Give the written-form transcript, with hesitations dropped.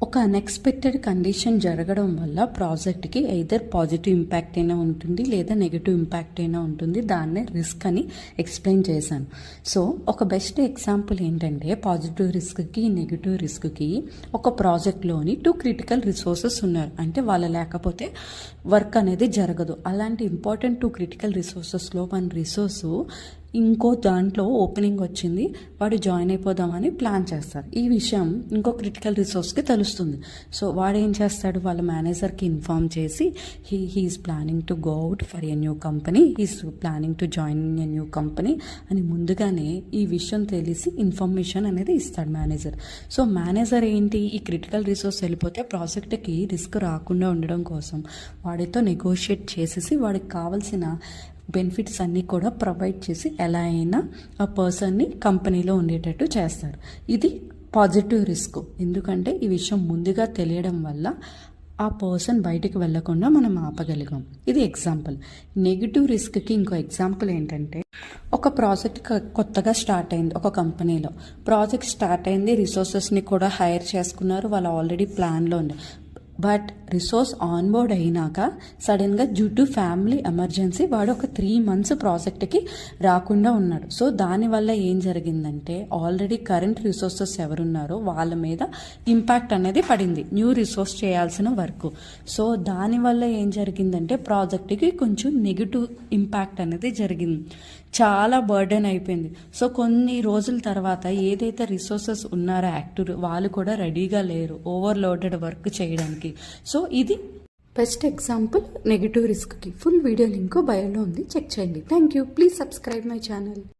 ఒక unexpected condition జరగడం వల్ల ప్రాజెక్ట్కి ఎయిదర్ పాజిటివ్ ఇంపాక్ట్ అయినా ఉంటుంది లేదా నెగిటివ్ ఇంపాక్ట్ అయినా ఉంటుంది. దాన్నే రిస్క్ అని ఎక్స్ప్లెయిన్ చేశాను. సో ఒక బెస్ట్ ఎగ్జాంపుల్ ఏంటంటే పాజిటివ్ రిస్క్కి నెగిటివ్ రిస్క్కి ఒక ప్రాజెక్ట్లోని 2 క్రిటికల్ రిసోర్సెస్ ఉన్నారు. అంటే వాళ్ళు లేకపోతే వర్క్ అనేది జరగదు. అలాంటి ఇంపార్టెంట్ 2 క్రిటికల్ రిసోర్సెస్లో మన రిసోర్సు ఇంకో దాంట్లో ఓపెనింగ్ వచ్చింది, వాడు జాయిన్ అయిపోదామని ప్లాన్ చేస్తారు. ఈ విషయం ఇంకో క్రిటికల్ రిసోర్స్కి తెలుస్తుంది. సో వాడు ఏం చేస్తాడు, వాళ్ళ మేనేజర్కి ఇన్ఫార్మ్ చేసి he's planning to go out for a new company, he's planning to join a new company అని ముందుగానే ఈ విషయం తెలిసి ఇన్ఫర్మేషన్ అనేది ఇస్తాడు మేనేజర్. సో మేనేజర్ ఏంటి, ఈ క్రిటికల్ రిసోర్స్ వెళ్ళిపోతే ప్రాజెక్ట్కి రిస్క్ రాకుండా ఉండడం కోసం వాడితో నెగోషియేట్ చేసేసి వాడికి కావాల్సిన బెనిఫిట్స్ అన్నీ కూడా ప్రొవైడ్ చేసి ఎలా అయినా ఆ పర్సన్ని కంపెనీలో ఉండేటట్టు చేస్తారు. ఇది పాజిటివ్ రిస్క్. ఎందుకంటే ఈ విషయం ముందుగా తెలియడం వల్ల ఆ పర్సన్ బయటికి వెళ్లకుండా మనం ఆపగలిగాం. ఇది ఎగ్జాంపుల్. నెగిటివ్ రిస్క్కి ఇంకో ఎగ్జాంపుల్ ఏంటంటే, ఒక ప్రాజెక్ట్ కొత్తగా స్టార్ట్ అయింది ఒక కంపెనీలో. ప్రాజెక్ట్ స్టార్ట్ అయింది, రిసోర్సెస్ని కూడా హైర్ చేసుకున్నారు, వాళ్ళు ఆల్రెడీ ప్లాన్లో ఉంది. బట్ రిసోర్స్ ఆన్బోర్డ్ అయినాక సడన్గా డ్యూ టు ఫ్యామిలీ ఎమర్జెన్సీ వాడు ఒక 3 months ప్రాజెక్ట్కి రాకుండా ఉన్నాడు. సో దానివల్ల ఏం జరిగిందంటే ఆల్రెడీ కరెంట్ రిసోర్సెస్ ఎవరున్నారో వాళ్ళ మీద ఇంపాక్ట్ అనేది పడింది, న్యూ రిసోర్స్ చేయాల్సిన వర్క్. సో దానివల్ల ఏం జరిగిందంటే ప్రాజెక్ట్కి కొంచెం నెగిటివ్ ఇంపాక్ట్ అనేది జరిగింది, చాలా బర్డెన్ అయిపోయింది. సో కొన్ని రోజుల తర్వాత ఏదైతే రిసోర్సెస్ ఉన్నారో యాక్టివ్ వాళ్ళు కూడా రెడీగా లేరు ఓవర్లోడెడ్ వర్క్ చేయడానికి. సో ఇది బెస్ట్ ఎగ్జాంపుల్ నెగిటివ్ రిస్క్కి. ఫుల్ వీడియో లింక్ బయోలో ఉంది, చెక్ చేయండి. Thank you. Please subscribe my channel.